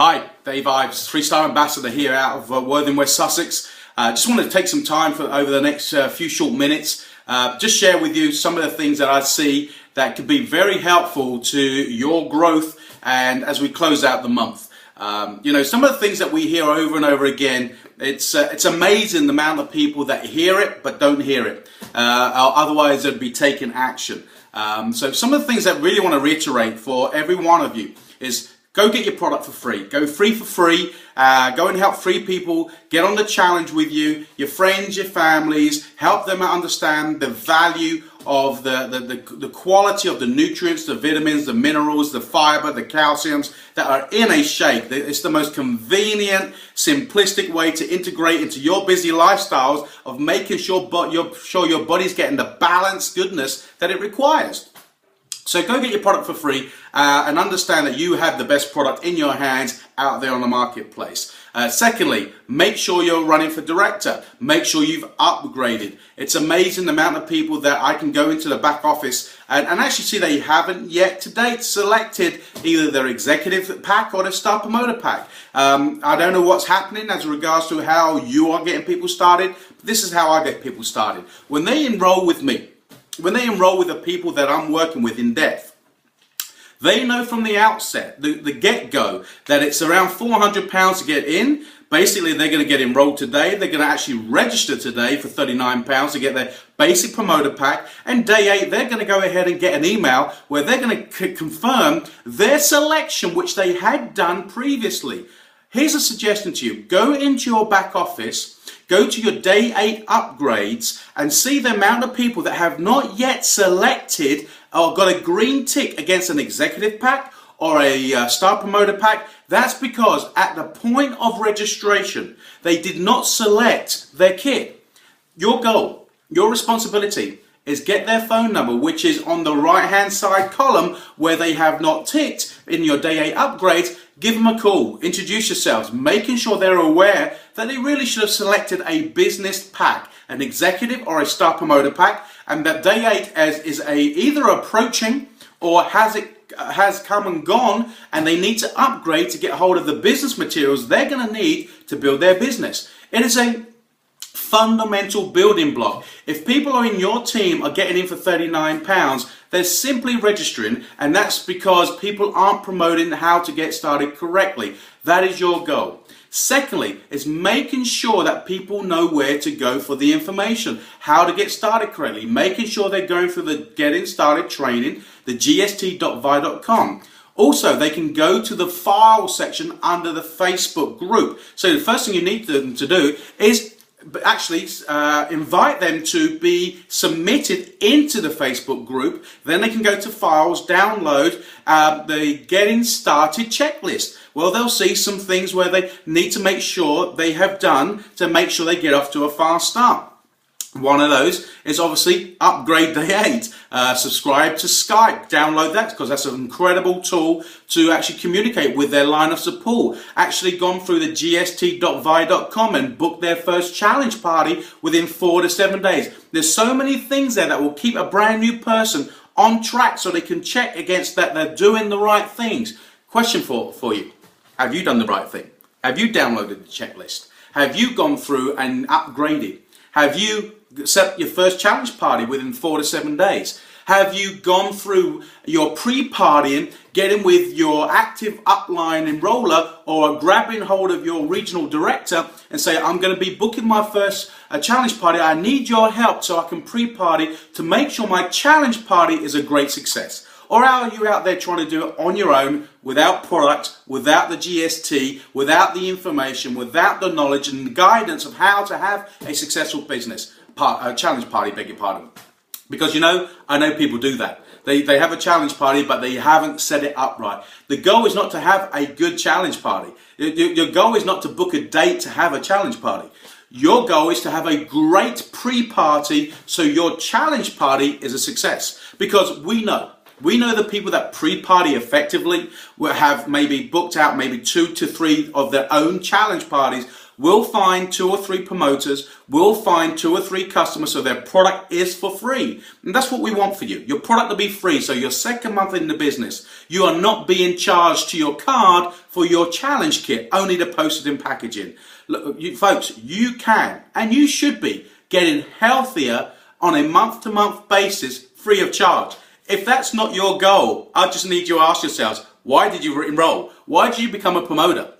Hi, Dave Ives, three-star ambassador here out of Worthing, West Sussex. Just wanted to take some time over the next few short minutes, just share with you some of the things that I see that could be very helpful to your growth and as we close out the month. Some of the things that we hear over and over again, it's amazing the amount of people that hear it but don't hear it. Otherwise they'd be taking action. So some of the things that I really want to reiterate for every one of you is go get your product for free. Go free for free. Go and help free people get on the challenge with you, your friends, your families. Help them understand the value of the quality of the nutrients, the vitamins, the minerals, the fiber, the calciums that are in a shake. It's the most convenient, simplistic way to integrate into your busy lifestyles of making sure your body's getting the balanced goodness that it requires. So go get your product for free and understand that you have the best product in your hands out there on the marketplace. Secondly, make sure you're running for director. Make sure you've upgraded. It's amazing the amount of people that I can go into the back office and actually see they haven't yet to date selected either their executive pack or their star promoter pack. I don't know what's happening as regards to how you are getting people started. This is how I get people started. When they enroll with me, when they enroll with the people that I'm working with in depth, they know from the outset, the get-go, that it's around £400 to get in. Basically, they're going to get enrolled today. They're going to actually register today for £39 to get their basic promoter pack. And day 8, they're going to go ahead and get an email where they're going to confirm their selection, which they had done previously. Here's a suggestion to you. Go into your back office, go to your day 8 upgrades and see the amount of people that have not yet selected or got a green tick against an executive pack or a star promoter pack. That's because at the point of registration, they did not select their kit. Your goal, your responsibility is get their phone number, which is on the right hand side column where they have not ticked in your day 8 upgrades. Give them a call, introduce yourselves, making sure they're aware that they really should have selected a business pack, an executive or a star promoter pack, and that day 8 is either approaching or has come and gone, and they need to upgrade to get hold of the business materials they're going to need to build their business. It is a fundamental building block. If people are in your team are getting in for £39, they're simply registering, and that's because people aren't promoting how to get started correctly. That is your goal. Secondly, is making sure that people know where to go for the information, how to get started correctly, making sure they're going through the getting started training, the gst.vi.com. Also, they can go to the file section under the Facebook group. So the first thing you need them to do is actually invite them to be submitted into the Facebook group. Then they can go to files, download the getting started checklist. Well, they'll see some things where they need to make sure they have done to make sure they get off to a fast start. One of those is obviously upgrade day 8. Subscribe to Skype, download that because that's an incredible tool to actually communicate with their line of support. Actually gone through the gst.vi.com and book their first challenge party within 4 to 7 days. There's so many things there that will keep a brand new person on track so they can check against that they're doing the right things. Question for you. Have you done the right thing? Have you downloaded the checklist? Have you gone through and upgraded? Have you set your first challenge party within 4 to 7 days? Have you gone through your pre-partying, getting with your active upline enroller or grabbing hold of your regional director and say, I'm going to be booking my first challenge party. I need your help so I can pre-party to make sure my challenge party is a great success. Or are you out there trying to do it on your own, without product, without the GST, without the information, without the knowledge and the guidance of how to have a successful business challenge party, beg your pardon? Because I know people do that. They have a challenge party, but they haven't set it up right. The goal is not to have a good challenge party. Your goal is not to book a date to have a challenge party. Your goal is to have a great pre-party so your challenge party is a success. Because we know the people that pre-party effectively will have maybe booked out maybe 2 to 3 of their own challenge parties will find 2 or 3 promoters, will find 2 or 3 customers, so their product is for free. And that's what we want for you. Your product to be free. So your second month in the business, you are not being charged to your card for your challenge kit, only the postage and packaging. Look, you folks, you can and you should be getting healthier on a month-to-month basis free of charge. If that's not your goal, I just need you to ask yourselves, why did you enroll? Why did you become a promoter?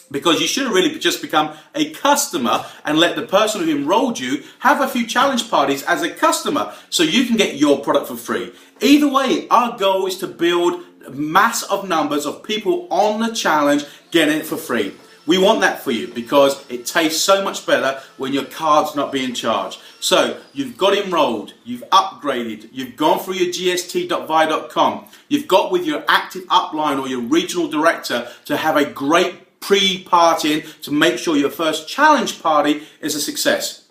Because you should have really just become a customer and let the person who enrolled you have a few challenge parties as a customer so you can get your product for free. Either way, our goal is to build mass of numbers of people on the challenge getting it for free. We want that for you because it tastes so much better when your card's not being charged. So you've got enrolled, you've upgraded, you've gone through your gst.vi.com, you've got with your active upline or your regional director to have a great pre-partying to make sure your first challenge party is a success.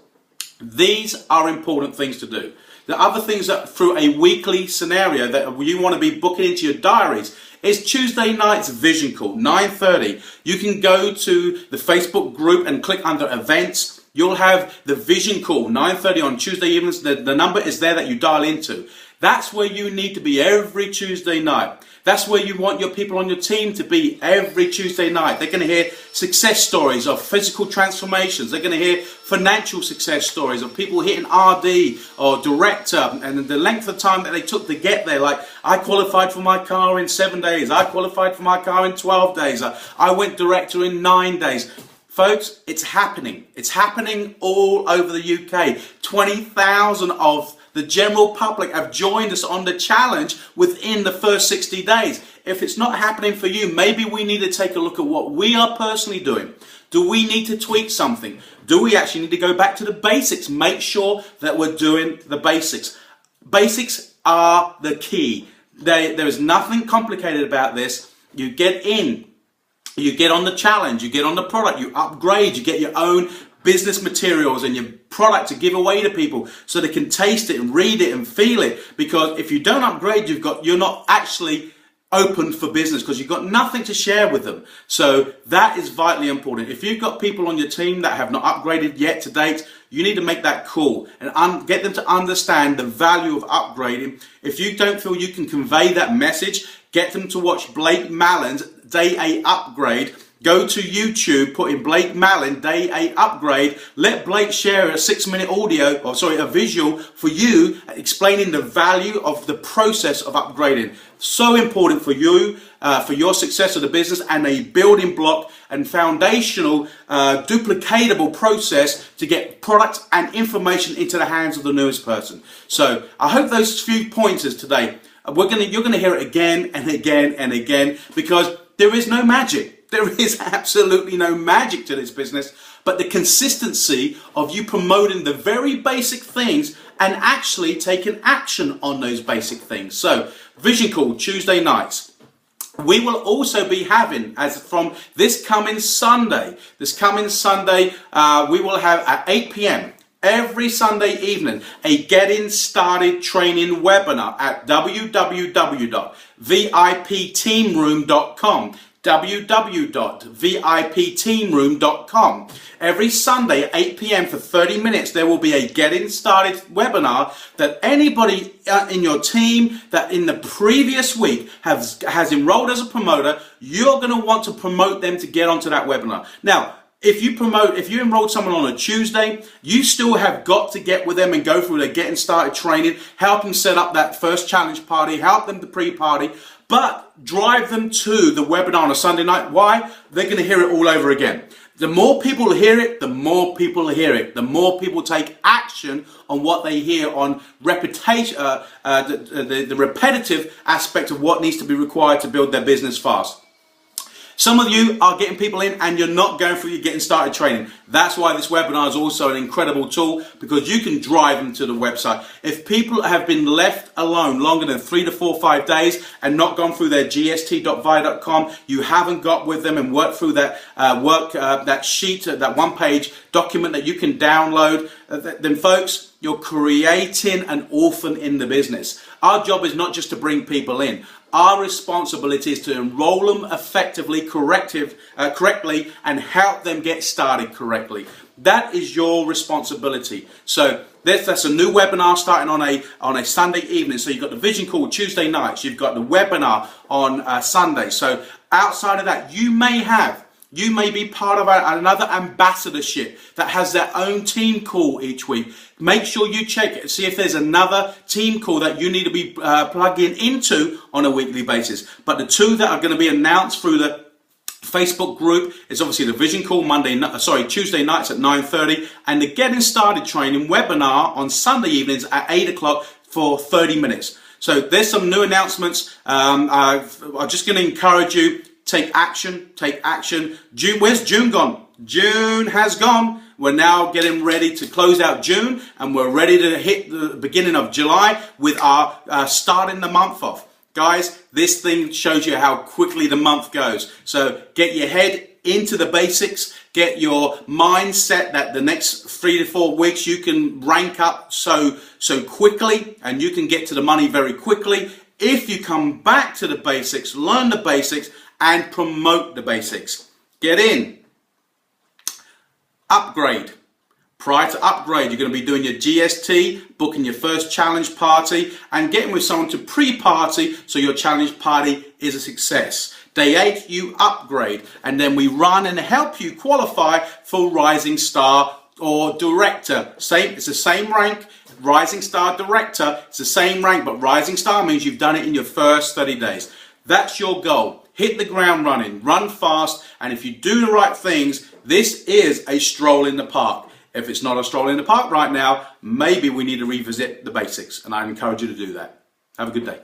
These are important things to do. The other things that through a weekly scenario that you want to be booking into your diaries is Tuesday night's vision call, 9:30. You can go to the Facebook group and click under events. You'll have the vision call, 9:30 on Tuesday evenings. The number is there that you dial into. That's where you need to be every Tuesday night. That's where you want your people on your team to be every Tuesday night. They're going to hear success stories of physical transformations. They're going to hear financial success stories of people hitting RD or director and the length of time that they took to get there. Like, I qualified for my car in 7 days. I qualified for my car in 12 days. I went director in 9 days. Folks, it's happening. It's happening all over the UK. 20,000 of the general public have joined us on the challenge within the first 60 days. If it's not happening for you, maybe we need to take a look at what we are personally doing. Do we need to tweak something? Do we actually need to go back to the basics? Make sure that we're doing the basics. Basics are the key. There is nothing complicated about this. You get in, you get on the challenge, you get on the product, you upgrade, you get your own business materials and your product to give away to people so they can taste it and read it and feel it. Because if you don't upgrade, you're not actually open for business because you've got nothing to share with them. So that is vitally important. If you've got people on your team that have not upgraded yet to date, you need to make that call and get them to understand the value of upgrading. If you don't feel you can convey that message, get them to watch Blake Mallin's Day 8 Upgrade. Go to YouTube, put in Blake Mallin Day 8 Upgrade. Let Blake share a 6-minute a visual for you explaining the value of the process of upgrading. So important for you, for your success of the business, and a building block and foundational, duplicatable process to get product and information into the hands of the newest person. So I hope those few pointers today, you're gonna hear it again and again and again, because there is no magic. There is absolutely no magic to this business, but the consistency of you promoting the very basic things and actually taking action on those basic things. So, vision call Tuesday nights. We will also be having, as from this coming Sunday, we will have at 8 p.m. every Sunday evening a Getting Started training webinar at www.vipteamroom.com. www.vipteamroom.com. Every Sunday at 8 p.m. for 30 minutes, there will be a Getting Started webinar that anybody in your team that in the previous week has enrolled as a promoter, you're going to want to promote them to get onto that webinar. Now, if you enrolled someone on a Tuesday, you still have got to get with them and go through their Getting Started training, help them set up that first challenge party, help them to pre-party, but drive them to the webinar on a Sunday night. Why? They're going to hear it all over again. The more people hear it, the more people hear it. The more people take action on what they hear on repetition, the repetitive aspect of what needs to be required to build their business fast. Some of you are getting people in and you're not going through your Getting Started training. That's why this webinar is also an incredible tool, because you can drive them to the website. If people have been left alone longer than 3 to 4, 5 days and not gone through their gst.vi.com, you haven't got with them and worked through that that sheet, that one-page document that you can download, then folks, you're creating an orphan in the business. Our job is not just to bring people in. Our responsibility is to enroll them effectively, correctly, and help them get started correctly. That is your responsibility. So that's a new webinar starting on a Sunday evening. So you've got the vision call Tuesday nights. You've got the webinar on Sunday. So outside of that, you may be part of another ambassadorship that has their own team call each week. Make sure you check it, see if there's another team call that you need to be plugging into on a weekly basis. But the two that are going to be announced through the Facebook group is obviously the vision call Tuesday nights at 9:30, and the Getting Started training webinar on Sunday evenings at 8 o'clock for 30 minutes. So there's some new announcements. I'm just going to encourage you. Take action, take action. June, where's June gone? June has gone. We're now getting ready to close out June, and we're ready to hit the beginning of July with our starting the month off. Guys, this thing shows you how quickly the month goes. So get your head into the basics, get your mindset that the next 3 to 4 weeks you can rank up so quickly, and you can get to the money very quickly. If you come back to the basics, learn the basics, and promote the basics. Get in. Upgrade. Prior to upgrade, you're going to be doing your GST, booking your first challenge party, and getting with someone to pre-party so your challenge party is a success. Day 8, you upgrade, and then we run and help you qualify for Rising Star or Director. It's the same rank. Rising Star Director, it's the same rank, but Rising Star means you've done it in your first 30 days. That's your goal. Hit the ground running, run fast, and if you do the right things, this is a stroll in the park. If it's not a stroll in the park right now, maybe we need to revisit the basics, and I encourage you to do that. Have a good day.